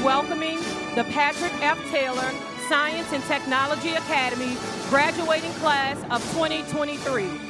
welcoming the Patrick F. Taylor Science and Technology Academy graduating class of 2023.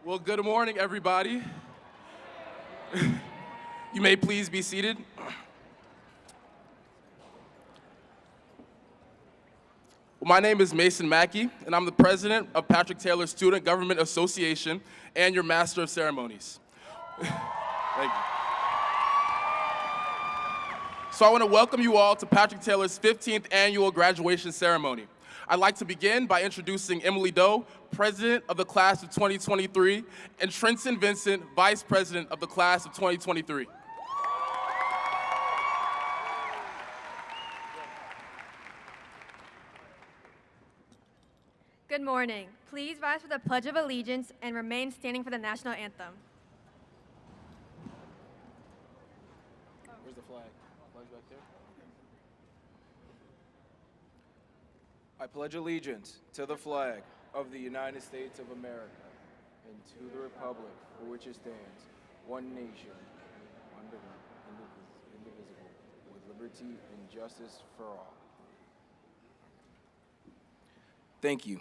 Well, good morning, everybody. You may please be seated. Well, my name is Mason Mackey, and I'm the president of Patrick Taylor Student Government Association and your Master of Ceremonies. Thank you. So I want to welcome you all to Patrick Taylor's 15th annual graduation ceremony. I'd like to begin by introducing Emily Doe, President of the Class of 2023, and Trenton Vincent, Vice President of the Class of 2023. Good morning. Please rise for the Pledge of Allegiance and remain standing for the national anthem. Where's the flag? Flag's back there. I pledge allegiance to the flag of the United States of America and to the republic for which it stands, one nation, under God, indivisible, with liberty and justice for all. Thank you.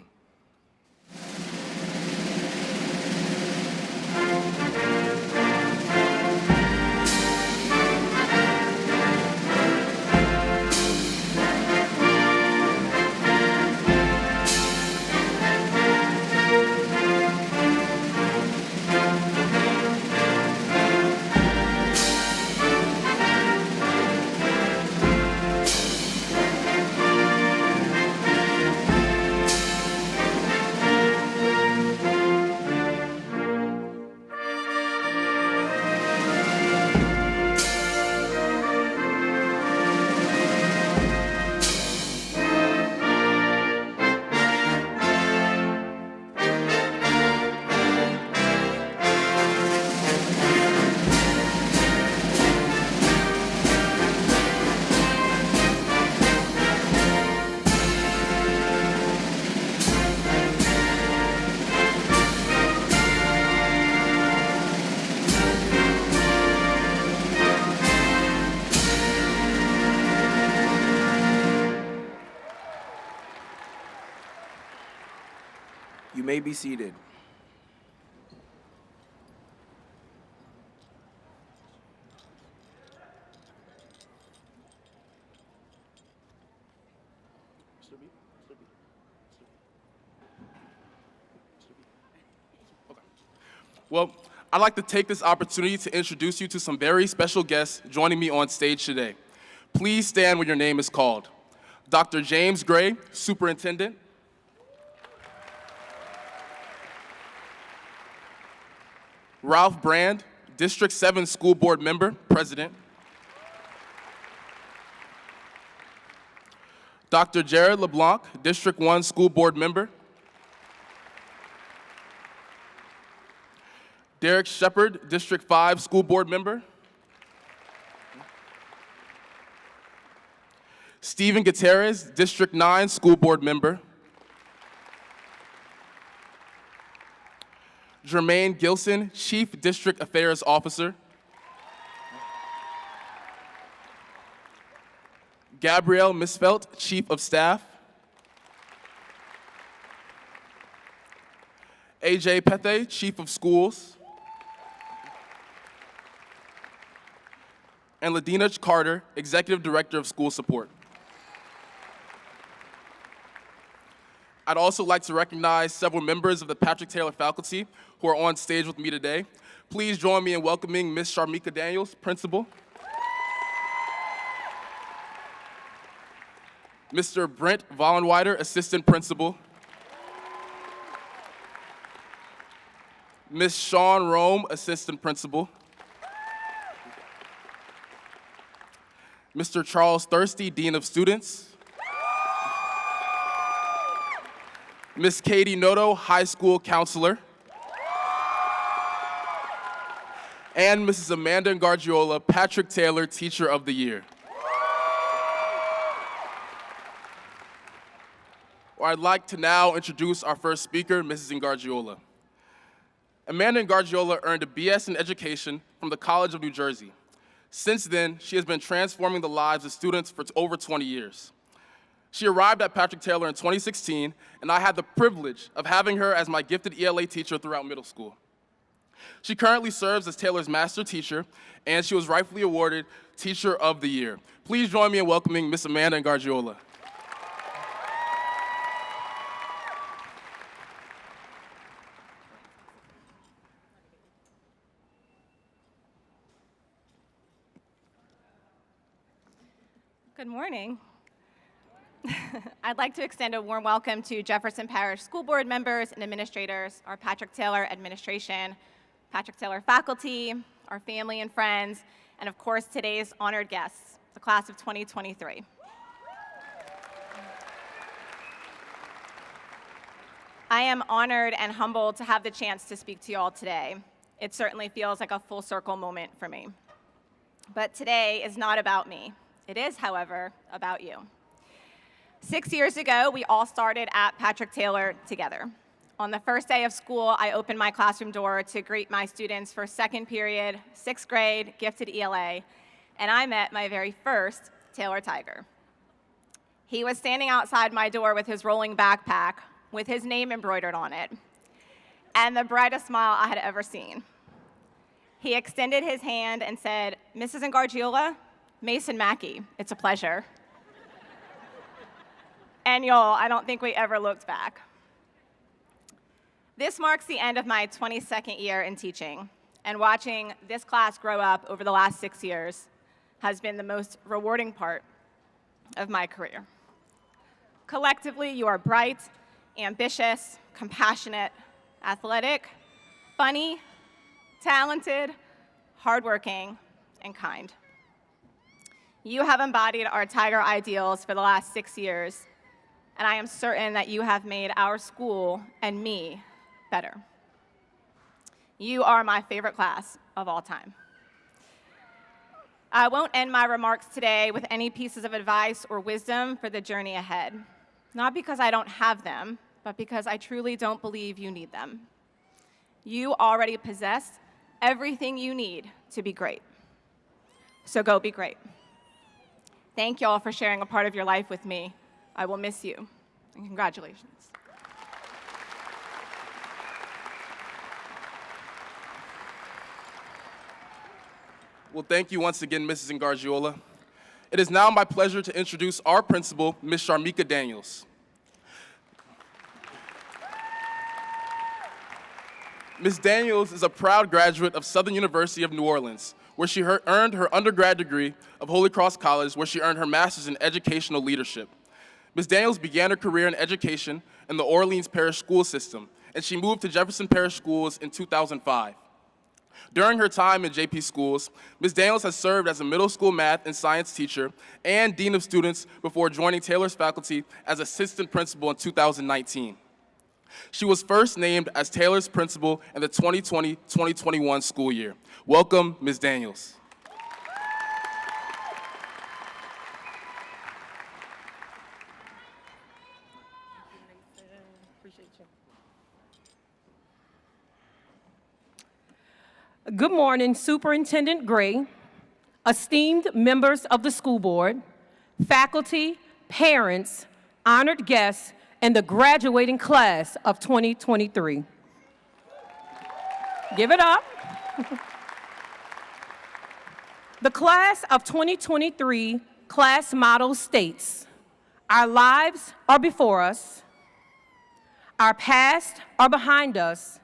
You may be seated. Well, I'd like to take this opportunity to introduce you to some very special guests joining me on stage today. Please stand when your name is called. Dr. James Gray, Superintendent. Ralph Brand, District 7 School Board Member, President. Dr. Jared LeBlanc, District 1 School Board Member. Derek Shepard, District 5 School Board Member. Stephen Gutierrez, District 9 School Board Member. Jermaine Gilson, Chief District Affairs Officer. Gabrielle Misfelt, Chief of Staff. AJ Pethe, Chief of Schools. And Ladina Carter, Executive Director of School Support. I'd also like to recognize several members of the Patrick Taylor faculty who are on stage with me today. Please join me in welcoming Ms. Sharmika Daniels, Principal. Mr. Brent Vollenweider, Assistant Principal. Ms. Sean Rome, Assistant Principal. Mr. Charles Thirsty, Dean of Students. Ms. Katie Noto, High School Counselor. And Mrs. Amanda Gargiola, Patrick Taylor Teacher of the Year. I'd like to now introduce our first speaker, Mrs. Gargiola. Amanda Gargiola earned a BS in Education from the College of New Jersey. Since then, she has been transforming the lives of students for over 20 years. She arrived at Patrick Taylor in 2016, and I had the privilege of having her as my gifted ELA teacher throughout middle school. She currently serves as Taylor's master teacher, and she was rightfully awarded Teacher of the Year. Please join me in welcoming Miss Amanda Gargiola. Good morning. I'd like to extend a warm welcome to Jefferson Parish School Board members and administrators, our Patrick Taylor administration, Patrick Taylor faculty, our family and friends, and of course today's honored guests, the class of 2023. I am honored and humbled to have the chance to speak to you all today. It certainly feels like a full circle moment for me. But today is not about me. It is, however, about you. 6 years ago, we all started at Patrick Taylor together. On the first day of school, I opened my classroom door to greet my students for second period, 6th grade, gifted ELA, and I met my very first Taylor Tiger. He was standing outside my door with his rolling backpack, with his name embroidered on it, and the brightest smile I had ever seen. He extended his hand and said, "Mrs. Gargiola, Mason Mackey, it's a pleasure." And y'all, I don't think we ever looked back. This marks the end of my 22nd year in teaching, and watching this class grow up over the last 6 years has been the most rewarding part of my career. Collectively, you are bright, ambitious, compassionate, athletic, funny, talented, hardworking, and kind. You have embodied our Tiger ideals for the last 6 years, and I am certain that you have made our school and me better. You are my favorite class of all time. I won't end my remarks today with any pieces of advice or wisdom for the journey ahead, not because I don't have them, but because I truly don't believe you need them. You already possess everything you need to be great. So go be great. Thank you all for sharing a part of your life with me. I will miss you, and congratulations. Well, thank you once again, Mrs. Gargiola. It is now my pleasure to introduce our principal, Ms. Sharmika Daniels. Ms. Daniels is a proud graduate of Southern University of New Orleans, where she earned her undergrad degree of Holy Cross College, where she earned her master's in educational leadership. Ms. Daniels began her career in education in the Orleans Parish school system, and she moved to Jefferson Parish Schools in 2005. During her time in JP Schools, Ms. Daniels has served as a middle school math and science teacher and dean of students before joining Taylor's faculty as assistant principal in 2019. She was first named as Taylor's principal in the 2020-2021 school year. Welcome, Ms. Daniels. Good morning, Superintendent Gray, esteemed members of the school board, faculty, parents, honored guests, and the graduating class of 2023. Give it up. The class of 2023 class motto states, "Our lives are before us, our past are behind us,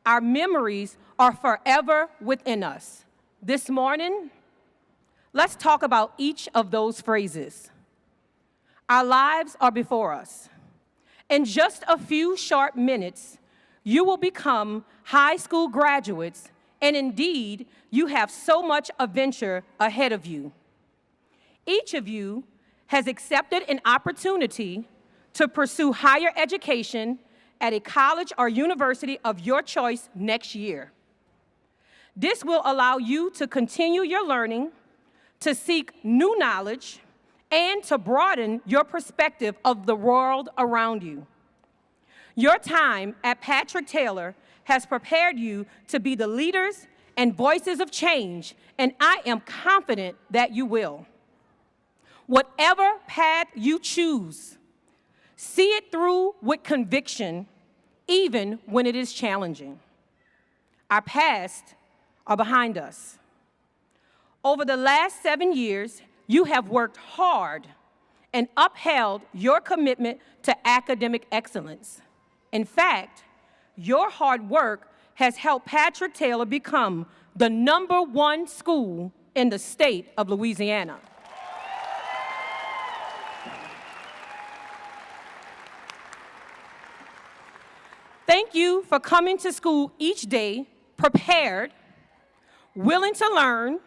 our memories are forever within us." This morning, let's talk about each of those phrases. Our lives are before us. In just a few short minutes, you will become high school graduates, and indeed, you have so much adventure ahead of you. Each of you has accepted an opportunity to pursue higher education at a college or university of your choice next year. This will allow you to continue your learning, to seek new knowledge, and to broaden your perspective of the world around you. Your time at Patrick Taylor has prepared you to be the leaders and voices of change, and I am confident that you will. Whatever path you choose, see it through with conviction, even when it is challenging. Our past are behind us. Over the last 7 years, you have worked hard and upheld your commitment to academic excellence. In fact, your hard work has helped Patrick Taylor become the #1 school in the state of Louisiana. Thank you for coming to school each day prepared, willing to learn,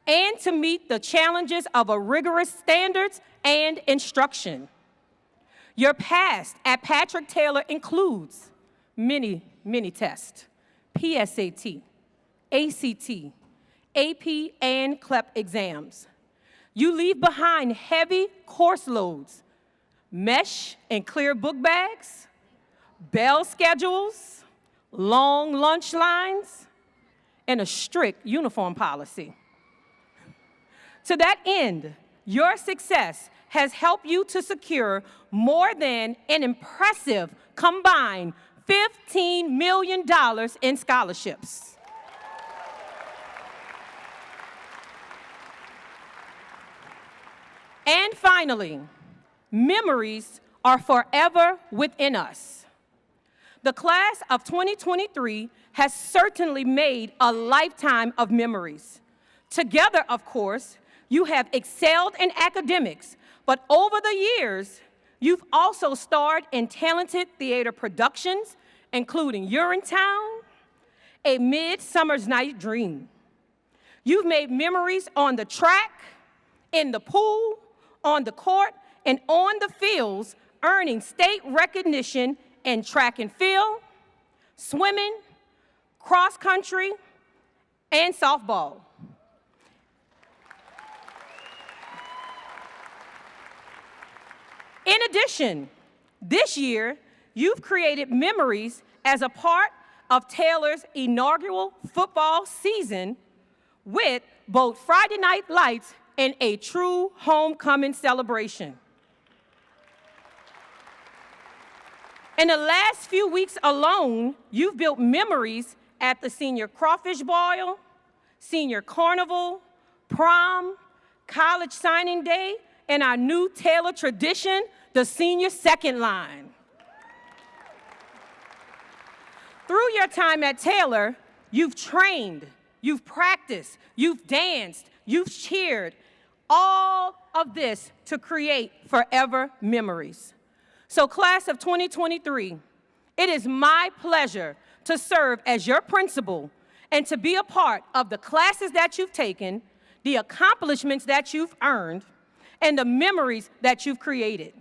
and to meet the challenges of a rigorous standards and instruction. Your past at Patrick Taylor includes many tests, PSAT, ACT, AP, and CLEP exams. You leave behind heavy course loads, mesh and clear book bags, bell schedules, long lunch lines, and a strict uniform policy. To that end, your success has helped you to secure more than an impressive combined $15 million in scholarships. And finally, memories are forever within us. The class of 2023 has certainly made a lifetime of memories. Together, of course, you have excelled in academics, but over the years, you've also starred in talented theater productions, including Urinetown, A Midsummer's Night Dream. You've made memories on the track, in the pool, on the court, and on the fields, earning state recognition in track and field, swimming, cross country, and softball. In addition, this year, you've created memories as a part of Taylor's inaugural football season with both Friday Night Lights and a true homecoming celebration. In the last few weeks alone, you've built memories at the Senior Crawfish Boil, Senior Carnival, Prom, College Signing Day, and our new Taylor tradition, the Senior Second Line. Through your time at Taylor, you've trained, you've practiced, you've danced, you've cheered, all of this to create forever memories. So class of 2023, it is my pleasure to serve as your principal and to be a part of the classes that you've taken, the accomplishments that you've earned, and the memories that you've created.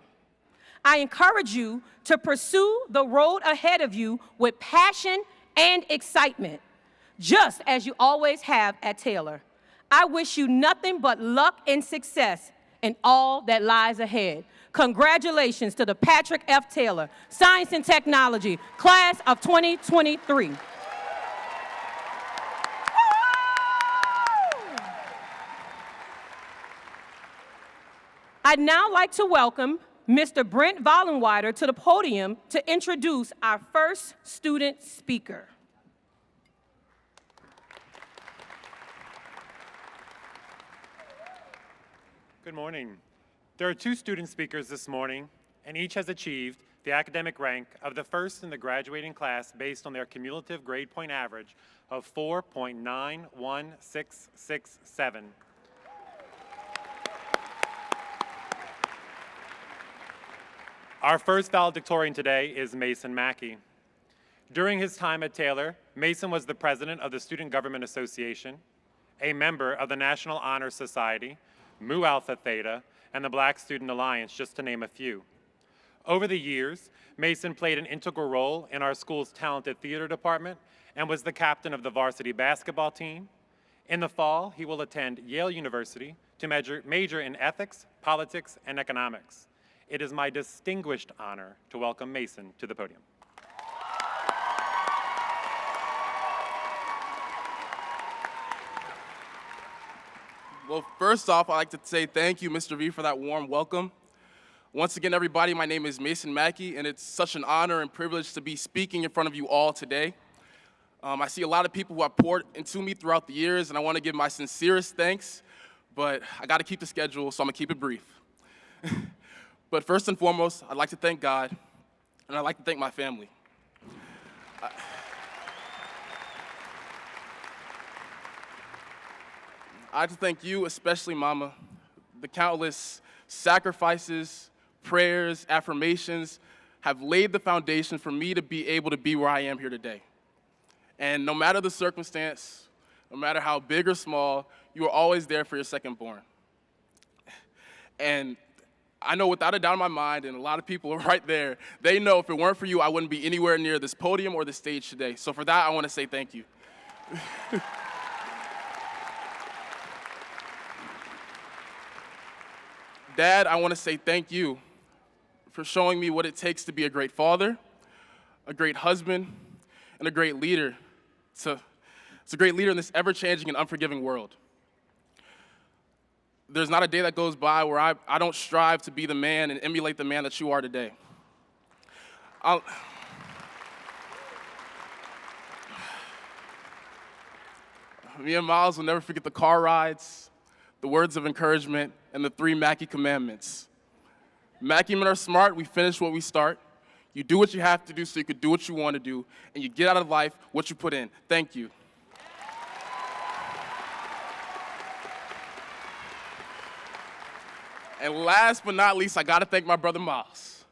I encourage you to pursue the road ahead of you with passion and excitement, just as you always have at Taylor. I wish you nothing but luck and success in all that lies ahead. Congratulations to the Patrick F. Taylor Science and Technology Class of 2023. I'd now like to welcome Mr. Brent Vollenweider to the podium to introduce our first student speaker. Good morning. There are 2 student speakers this morning, and each has achieved the academic rank of the first in the graduating class based on their cumulative grade point average of 4.91667. Our first valedictorian today is Mason Mackey. During his time at Taylor, Mason was the president of the Student Government Association, a member of the National Honor Society, Mu Alpha Theta, and the Black Student Alliance, just to name a few. Over the years, Mason played an integral role in our school's talented theater department and was the captain of the varsity basketball team. In the fall, he will attend Yale University to major in ethics, politics, and economics. It is my distinguished honor to welcome Mason to the podium. Well, first off, I'd like to say thank you, Mr. V, for that warm welcome. Once again, everybody, my name is Mason Mackey, and it's such an honor and privilege to be speaking in front of you all today. I see a lot of people who have poured into me throughout the years, and I want to give my sincerest thanks, but I got to keep the schedule, so I'm going to keep it brief. But first and foremost, I'd like to thank God, and I'd like to thank my family. I'd like to thank you, especially Mama, the countless sacrifices, prayers, affirmations have laid the foundation for me to be able to be where I am here today. And no matter the circumstance, no matter how big or small, you are always there for your second-born. And I know without a doubt in my mind, and a lot of people are right there, they know if it weren't for you, I wouldn't be anywhere near this podium or the stage today. So for that, I want to say thank you. Dad, I want to say thank you for showing me what it takes to be a great father, a great husband, and a great leader. It's a great leader in this ever-changing and unforgiving world. There's not a day that goes by where I don't strive to be the man and emulate the man that you are today. Me and Miles will never forget the car rides, the words of encouragement, and the 3 Mackey commandments. Mackey men are smart, we finish what we start. You do what you have to do so you can do what you want to do, and you get out of life what you put in. Thank you. And last but not least, I gotta thank my brother Miles.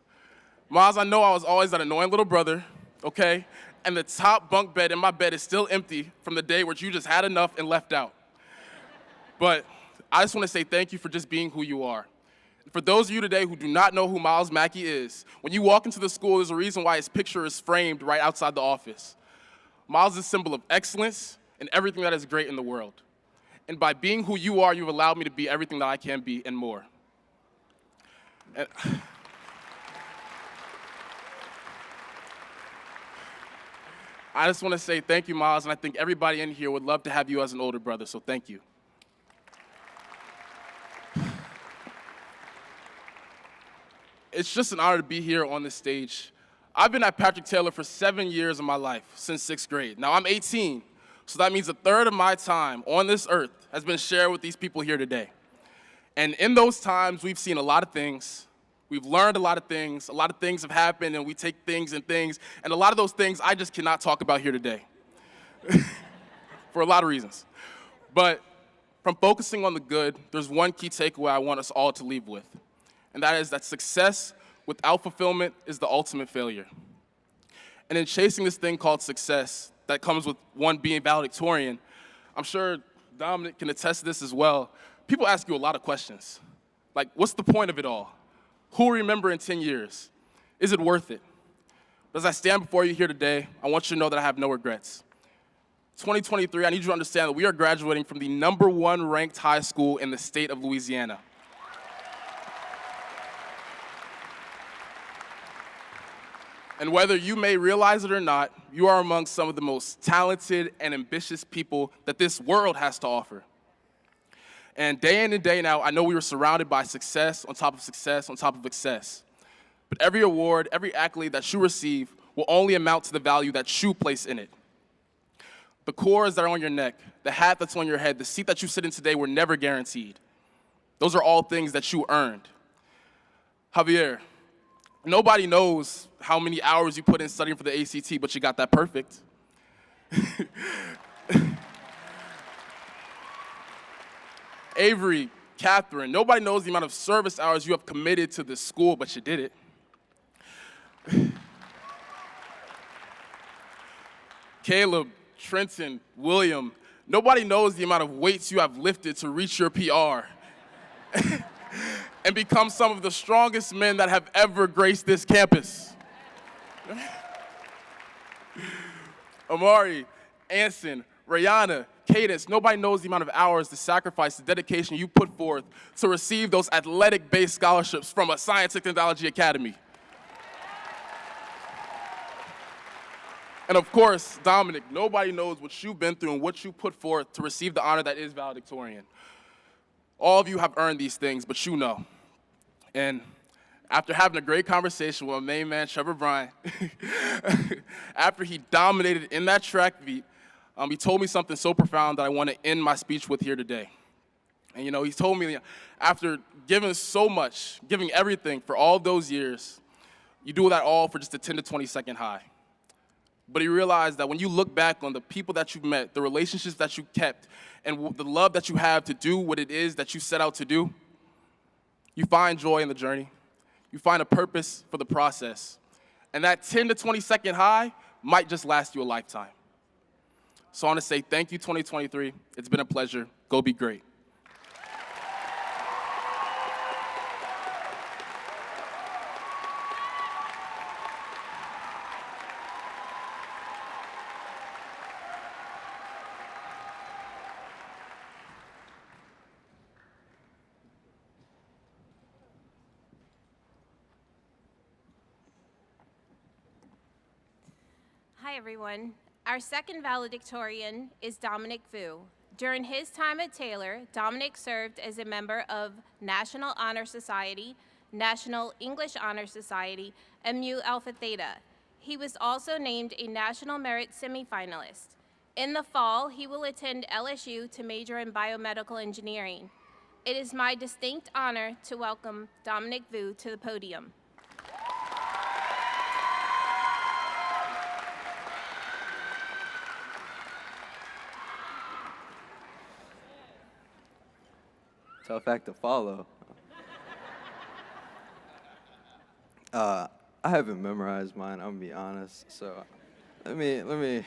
Miles, I know I was always that annoying little brother, okay? And the top bunk bed in my bed is still empty from the day where you just had enough and left out. But I just wanna say thank you for just being who you are. For those of you today who do not know who Miles Mackey is, when you walk into the school, there's a reason why his picture is framed right outside the office. Miles is a symbol of excellence and everything that is great in the world. And by being who you are, you've allowed me to be everything that I can be and more. And I just want to say thank you, Miles, and I think everybody in here would love to have you as an older brother, so thank you. It's just an honor to be here on this stage. I've been at Patrick Taylor for 7 years of my life, since 6th grade. Now, I'm 18, so that means a third of my time on this earth has been shared with these people here today. And in those times, we've seen a lot of things. We've learned a lot of things have happened, and we take things, and a lot of those things I just cannot talk about here today for a lot of reasons. But from focusing on the good, there's one key takeaway I want us all to leave with, and that is that success without fulfillment is the ultimate failure. And in chasing this thing called success that comes with one being valedictorian, I'm sure Dominic can attest to this as well, people ask you a lot of questions. Like, what's the point of it all? Who will remember in 10 years? Is it worth it? But as I stand before you here today, I want you to know that I have no regrets. 2023, I need you to understand that we are graduating from the #1 ranked high school in the state of Louisiana. And whether you may realize it or not, you are among some of the most talented and ambitious people that this world has to offer. And day in and day out, I know we were surrounded by success on top of success on top of success. But every award, every accolade that you receive will only amount to the value that you place in it. The cords that are on your neck, the hat that's on your head, the seat that you sit in today were never guaranteed. Those are all things that you earned. Javier, nobody knows how many hours you put in studying for the ACT, but you got that perfect. Avery, Catherine, nobody knows the amount of service hours you have committed to this school, but you did it. Caleb, Trenton, William, nobody knows the amount of weights you have lifted to reach your PR and become some of the strongest men that have ever graced this campus. Amari, Anson, Rihanna, Cadence, nobody knows the amount of hours, the sacrifice, the dedication you put forth to receive those athletic-based scholarships from a science and technology academy. And of course, Dominic, nobody knows what you've been through and what you put forth to receive the honor that is valedictorian. All of you have earned these things, but you know. And After having a great conversation with my main man, Trevor Bryan, after he dominated in that track meet, he told me something so profound that I want to end my speech with here today. And he told me after giving so much, giving everything for all those years, you do that all for just a 10 to 20 second high. But he realized that when you look back on the people that you've met, the relationships that you kept, and the love that you have to do what it is that you set out to do, you find joy in the journey. You find a purpose for the process. And that 10 to 20 second high might just last you a lifetime. So I want to say thank you, 2023. It's been a pleasure. Go be great. Hi, everyone. Our second valedictorian is Dominic Vu. During his time at Taylor, Dominic served as a member of National Honor Society, National English Honor Society, and Mu Alpha Theta. He was also named a National Merit semifinalist. In the fall, he will attend LSU to major in biomedical engineering. It is my distinct honor to welcome Dominic Vu to the podium. Tough act to follow. I haven't memorized mine, I'm gonna be honest. So let me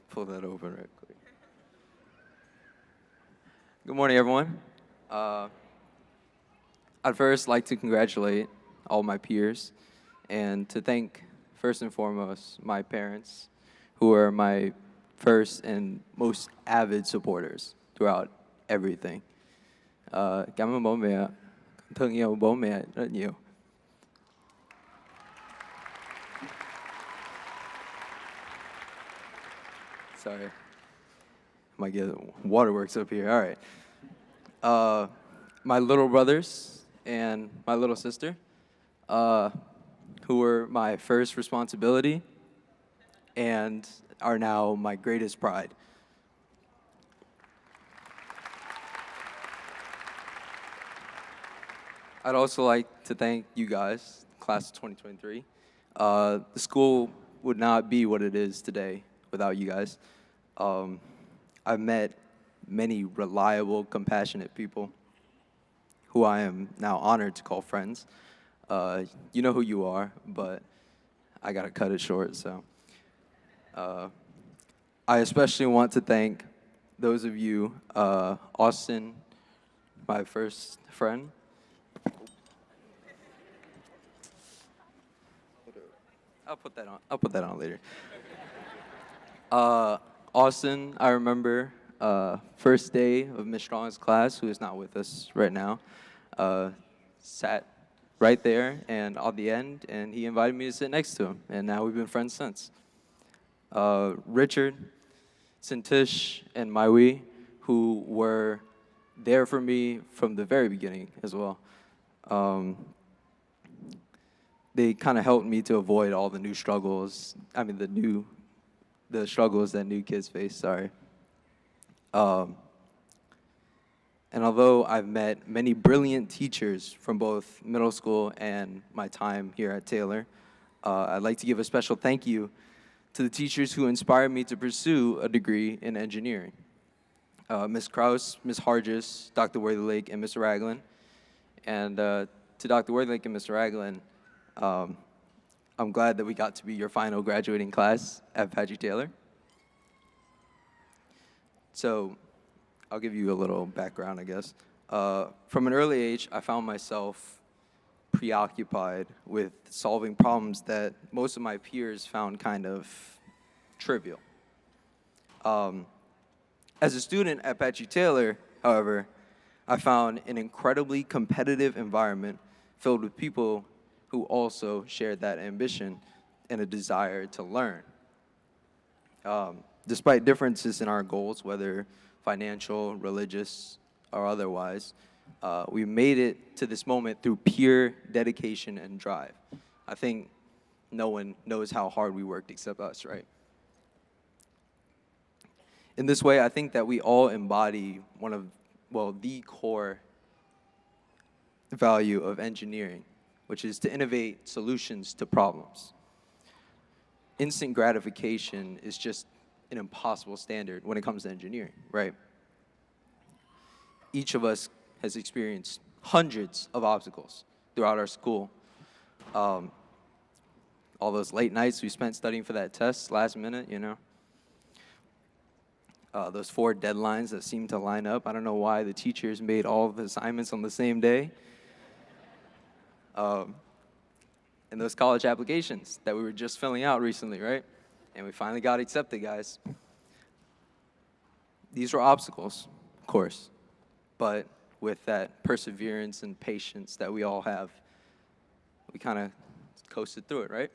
pull that open real quick. Good morning, everyone. I'd first like to congratulate all my peers and to thank, first and foremost, my parents, who are my first and most avid supporters throughout everything. Cảm ơn bố mẹ, thương yêu bố mẹ rất nhiều. Sorry, might get waterworks up here. All right. My little brothers and my little sister, who were my first responsibility and are now my greatest pride. I'd also like to thank you guys, class of 2023. The school would not be what it is today without you guys. I've met many reliable, compassionate people who I am now honored to call friends. You know who you are, but I gotta cut it short, so. I especially want to thank those of you, Austin, my first friend. I'll put that on later. Austin, I remember first day of Ms. Strong's class, who is not with us right now, sat right there and on the end, and he invited me to sit next to him, and now we've been friends since. Richard, Sintish, and Maiwi, who were there for me from the very beginning as well. They kind of helped me to avoid all the new struggles. I mean, the struggles that new kids face, sorry. And although I've met many brilliant teachers from both middle school and my time here at Taylor, I'd like to give a special thank you to the teachers who inspired me to pursue a degree in engineering. Ms. Krause, Ms. Hargis, Dr. Worthlake, and Mr. Ragland. And to Dr. Worthlake and Mr. Ragland, I'm glad that we got to be your final graduating class at Patrick Taylor. So I'll give you a little background, I guess. From an early age, I found myself preoccupied with solving problems that most of my peers found kind of trivial. As a student at Patrick Taylor, however, I found an incredibly competitive environment filled with people who also shared that ambition and a desire to learn. Despite differences in our goals, whether financial, religious, or otherwise, We made it to this moment through pure dedication and drive. I think no one knows how hard we worked except us, right? In this way, I think that we all embody the core value of engineering, which is to innovate solutions to problems. Instant gratification is just an impossible standard when it comes to engineering, right? Each of us has experienced hundreds of obstacles throughout our school. All those late nights we spent studying for that test last minute, you know. Those 4 deadlines that seemed to line up. I don't know why the teachers made all of the assignments on the same day. And those college applications that we were just filling out recently, right? And we finally got accepted, guys. These were obstacles, of course, but with that perseverance and patience that we all have, we kind of coasted through it, right?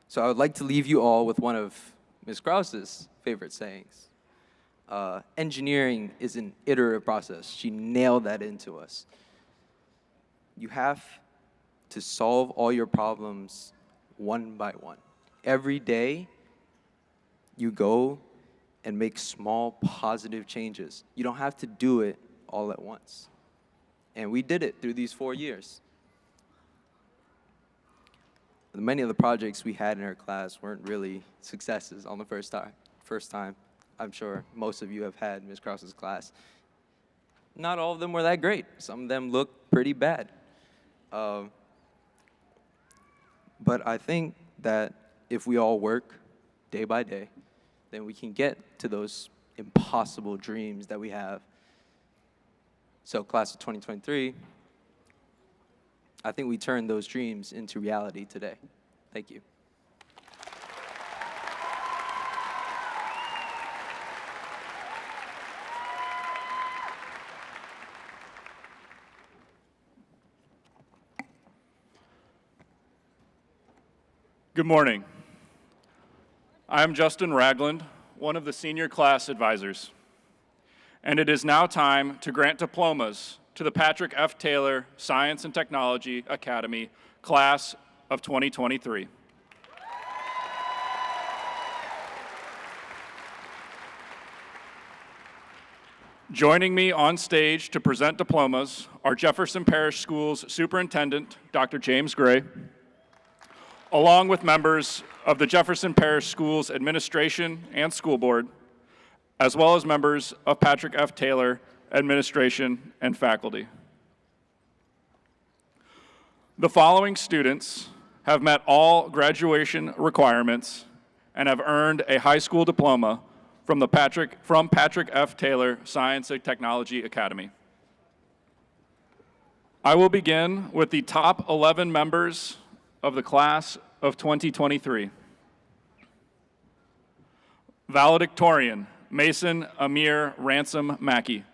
So I would like to leave you all with one of Ms. Krause's favorite sayings. Engineering is an iterative process. She nailed that into us. You have to solve all your problems one by one. Every day, you go and make small positive changes. You don't have to do it all at once. And we did it through these 4 years. Many of the projects we had in our class weren't really successes on the first time. I'm sure most of you have had Ms. Krause's class. Not all of them were that great. Some of them looked pretty bad. But I think that if we all work day by day, then we can get to those impossible dreams that we have. So class of 2023, I think we turned those dreams into reality today. Thank you. Good morning. I'm Justin Ragland, one of the senior class advisors. And it is now time to grant diplomas to the Patrick F. Taylor Science and Technology Academy class of 2023. Joining me on stage to present diplomas are Jefferson Parish Schools Superintendent, Dr. James Gray, along with members of the Jefferson Parish Schools Administration and School Board, as well as members of Patrick F. Taylor Administration and faculty. The following students have met all graduation requirements and have earned a high school diploma from Patrick F. Taylor Science and Technology Academy. I will begin with the top 11 members of the class of 2023. Valedictorian, Mason Amir Ransom Mackey.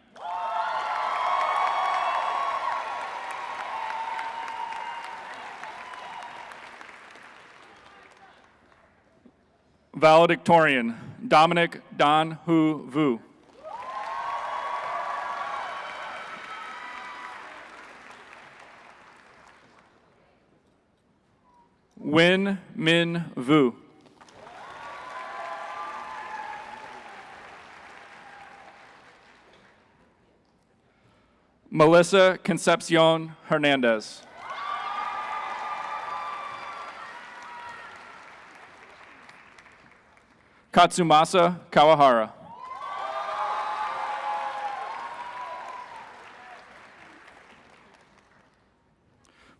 Valedictorian, Dominic Don Hu Vu. Win Min Vu. Melissa Concepcion Hernandez. Katsumasa Kawahara.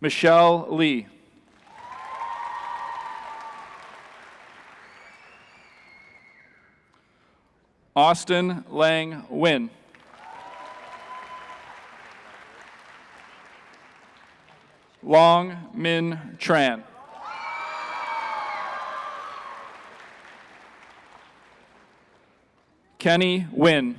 Michelle Lee. Austin Lang Win. Long Min Tran. Kenny Win.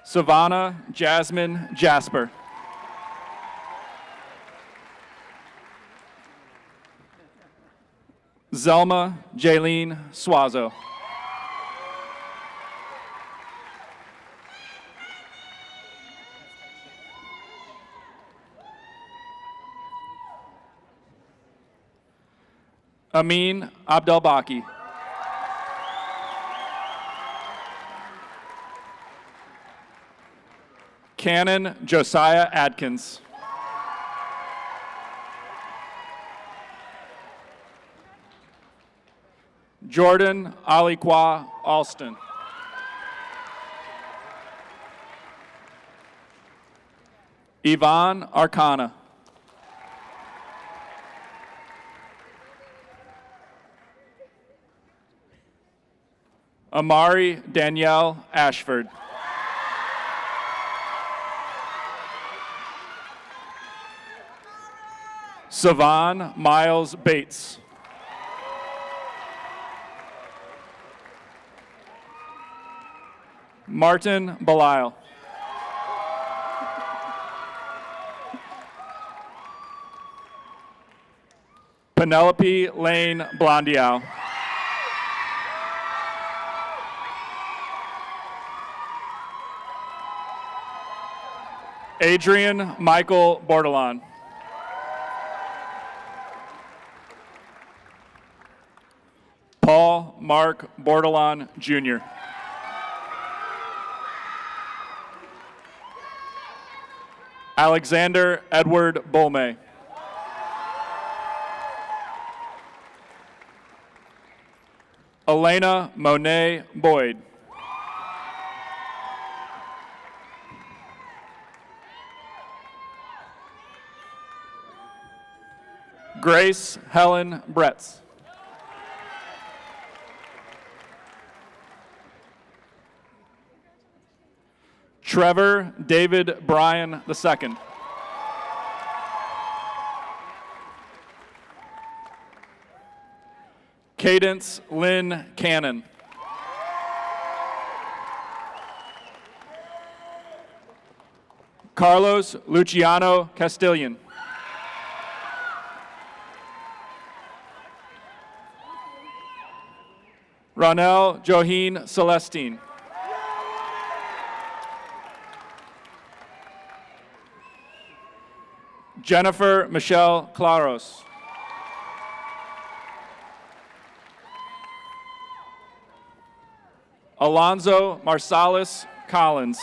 Savannah Jasmine Jasper. Zelma Jaylene Suazo. Amin Abdelbaki. Canon Josiah Adkins. Jordan Aliqua Alston. Yvonne Arcana. Amari Danielle Ashford. Savon Miles Bates. Martin Belisle. Penelope Lane Blondiau. Adrian Michael Bordelon. Paul Mark Bordelon, Jr. Alexander Edward Bolme. Elena Monet Boyd. Grace Helen Bretz. Trevor David Bryan II. Cadence Lynn Cannon. Carlos Luciano Castillion. Ronell Joheen Celestine. Jennifer Michelle Claros. Alonzo Marsalis Collins.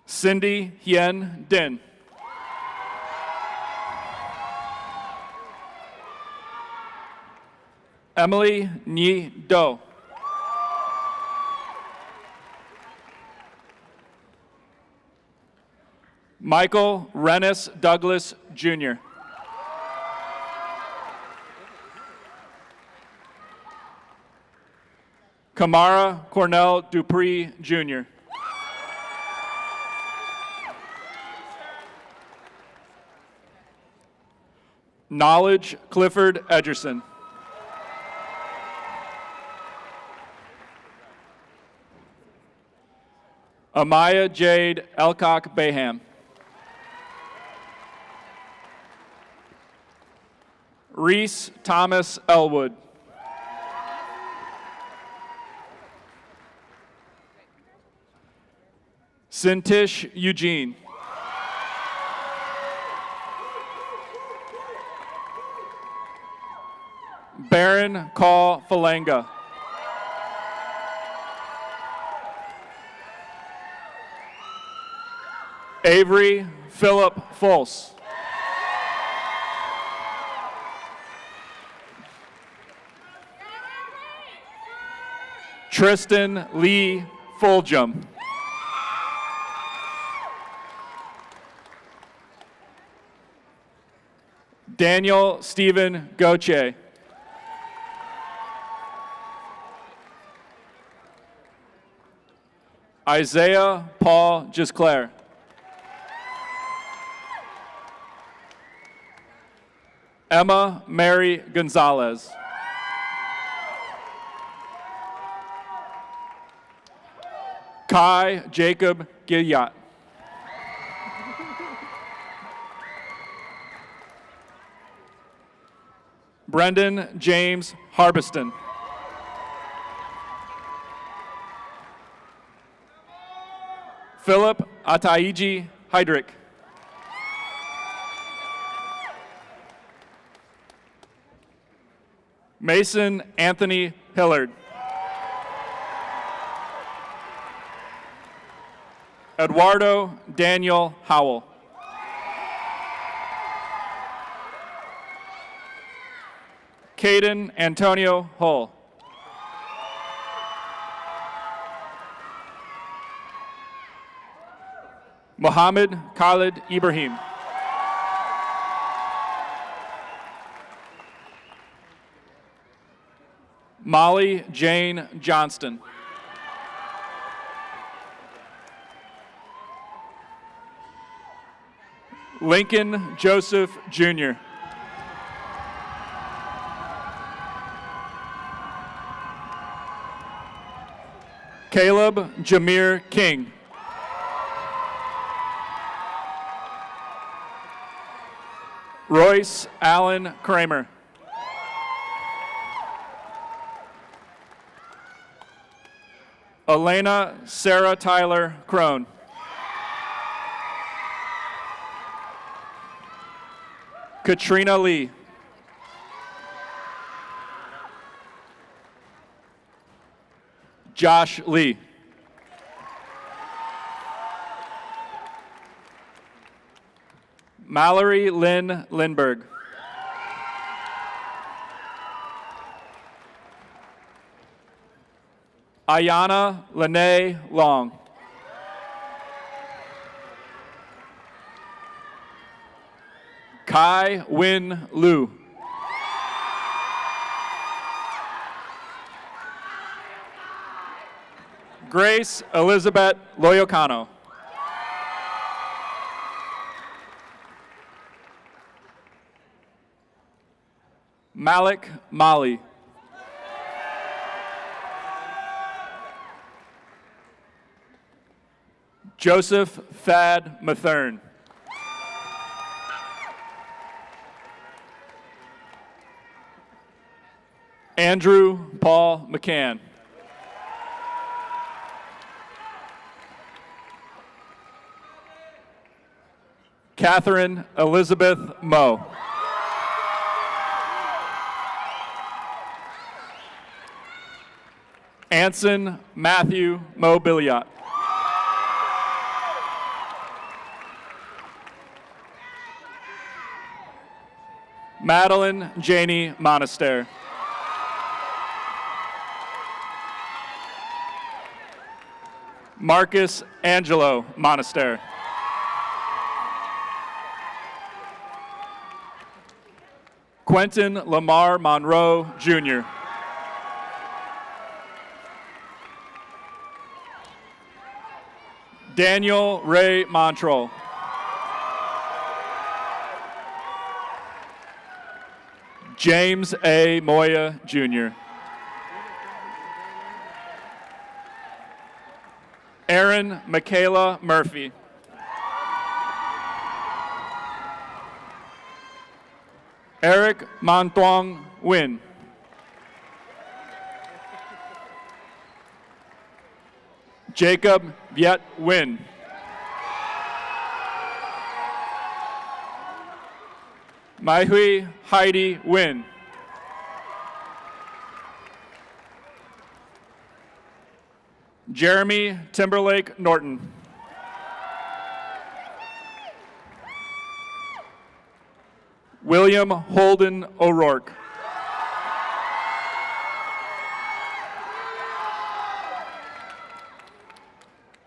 Cindy Hien Din. Emily Nhi Do. Michael Rennis Douglas, Jr. Kamara Cornell Dupree, Jr. Knowledge Clifford Edgerson. Amaya Jade Elcock Baham. Reese Thomas Elwood. Sintish Eugene. Baron Call Falanga. Avery Philip Fulse. Tristan Lee Fulgham. Daniel Stephen Goche. Isaiah Paul Gisclair. Emma Mary Gonzalez. Kai Jacob Gilliat. Brendan James Harbiston. Philip Ataiji Heydrich. Mason Anthony Hillard. Eduardo Daniel Howell. Caden Antonio Hull. Mohammed Khalid Ibrahim. Molly Jane Johnston. Lincoln Joseph Jr. Caleb Jameer King. Royce Allen Kramer. Elena Sarah Tyler Crone. Katrina Lee. Josh Lee. Mallory Lynn Lindberg. Ayana Lene Long. Kai Win Liu. Grace Elizabeth Loyocano. Malik Mali. Joseph Thad Mathern. Andrew Paul McCann. Catherine Elizabeth Moe. Anson Matthew Mobiliot. Madeline Janie Monaster. Marcus Angelo Monaster. Quentin Lamar Monroe, Jr. Daniel Ray Montrell. James A. Moya, Jr. Aaron Michaela Murphy. Eric Monthuong Nguyen. Jacob Viet Nguyen. Maihui Heidi Nguyen. Jeremy Timberlake Norton. William Holden O'Rourke.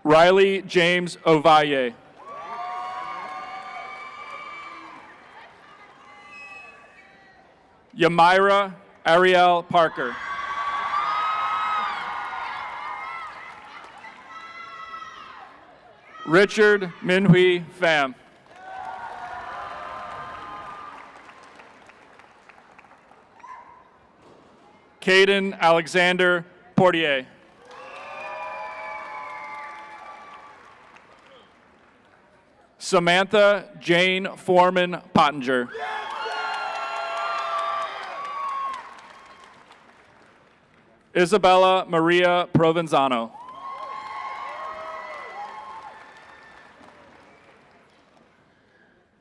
Riley James Ovalle. Yamira Ariel Parker. Richard Minhui Pham. Caden Alexander Portier. Samantha Jane Foreman Pottinger. Isabella Maria Provenzano.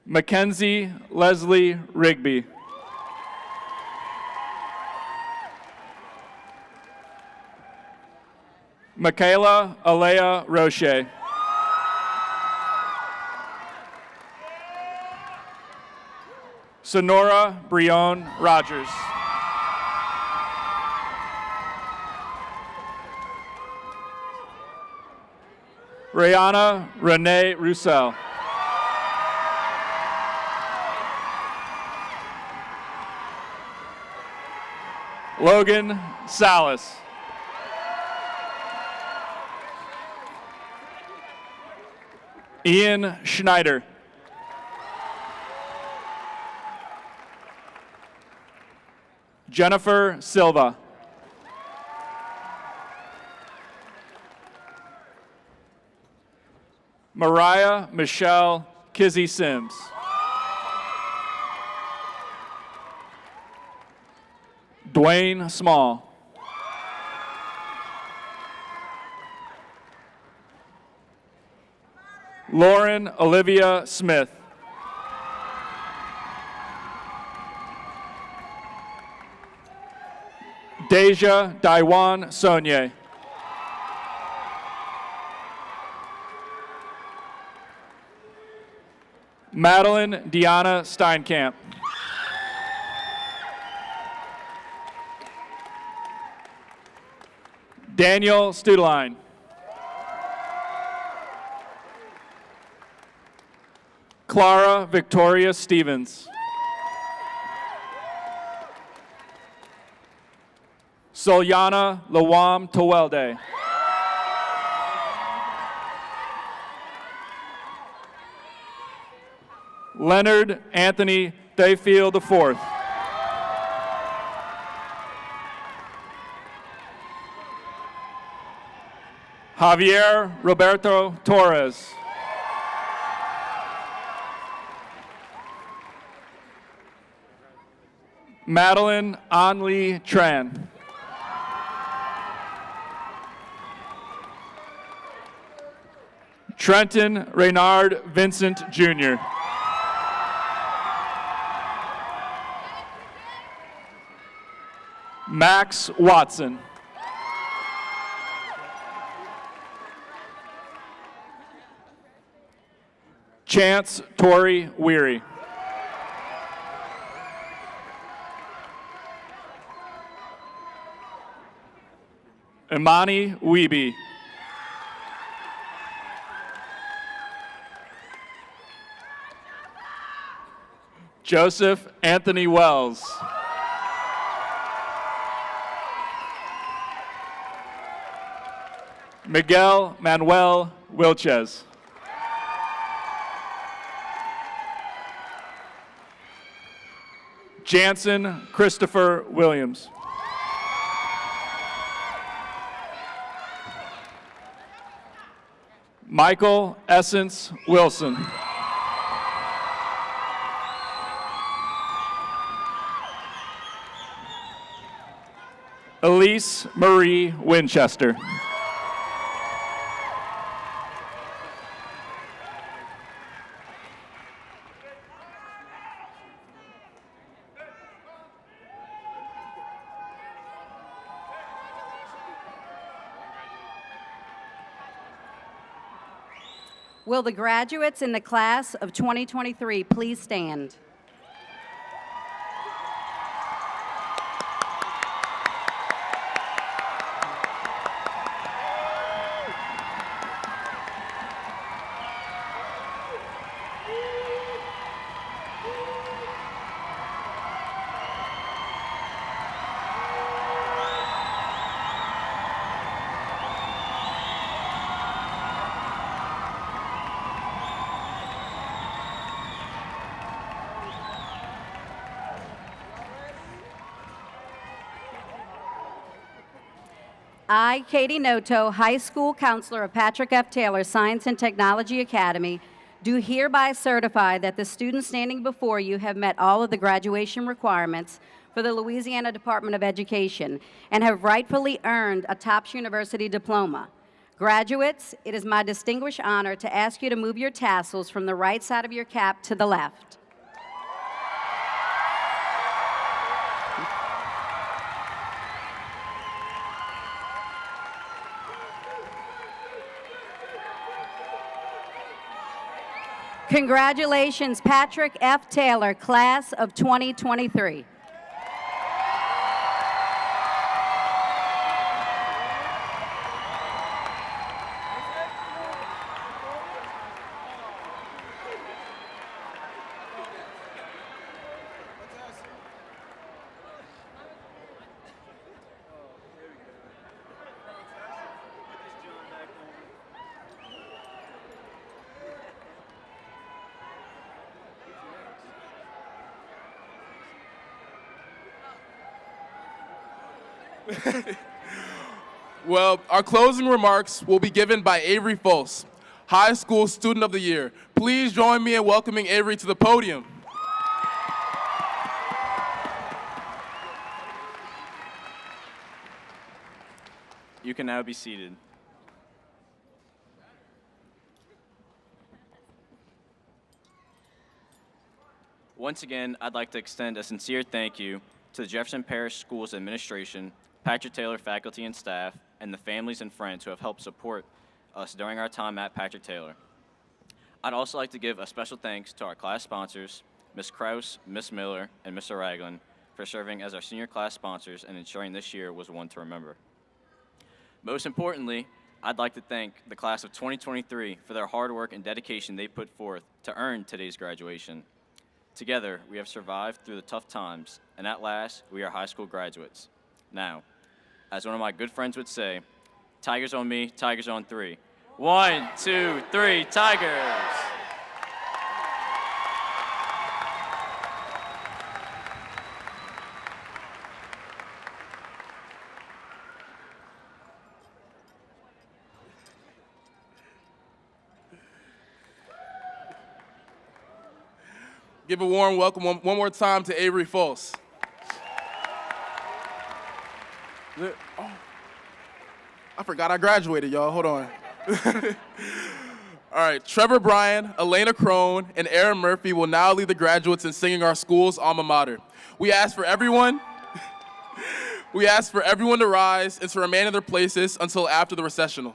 Mackenzie Leslie Rigby. Michaela Alea Roche. Sonora Brione Rogers. Rihanna Renee Roussel. Logan Salas. Ian Schneider. Jennifer Silva. Mariah Michelle Kizzy Sims. Dwayne Small. Lauren Olivia Smith. Deja Daiwan Sonye. Madeline Deanna Steinkamp. Daniel Studeline. Clara Victoria Stevens. Solyana Lawam Tawelde. Leonard Anthony Dayfield IV. Javier Roberto Torres. Madeline Anli Tran. Trenton Reynard Vincent Jr. Max Watson. Chance Torrey Weary. Imani Weeby. Joseph Anthony Wells. Miguel Manuel Wilches. Jansen Christopher Williams. Michael Essence Wilson. Elise Marie Winchester. Will the graduates in the class of 2023 please stand? I, Katie Noto, high school counselor of Patrick F. Taylor Science and Technology Academy, do hereby certify that the students standing before you have met all of the graduation requirements for the Louisiana Department of Education and have rightfully earned a Topps University diploma. Graduates, it is my distinguished honor to ask you to move your tassels from the right side of your cap to the left. Congratulations, Patrick F. Taylor, class of 2023. Well, our closing remarks will be given by Avery Foss, High School Student of the Year. Please join me in welcoming Avery to the podium. You can now be seated. Once again, I'd like to extend a sincere thank you to the Jefferson Parish Schools Administration, Patrick Taylor faculty and staff, and the families and friends who have helped support us during our time at Patrick Taylor. I'd also like to give a special thanks to our class sponsors, Ms. Kraus, Ms. Miller, and Mr. Ragland, for serving as our senior class sponsors and ensuring this year was one to remember. Most importantly, I'd like to thank the class of 2023 for their hard work and dedication they put forth to earn today's graduation. Together, we have survived through the tough times, and at last, we are high school graduates. Now, as one of my good friends would say, Tigers on me, Tigers on three. 1, 2, 3, Tigers! Give a warm welcome one more time to Avery Foss. Oh, I forgot I graduated, y'all. Hold on. All right, Trevor Bryan, Elena Crone, and Aaron Murphy will now lead the graduates in singing our school's alma mater. We ask for everyone to rise and to remain in their places until after the recessional.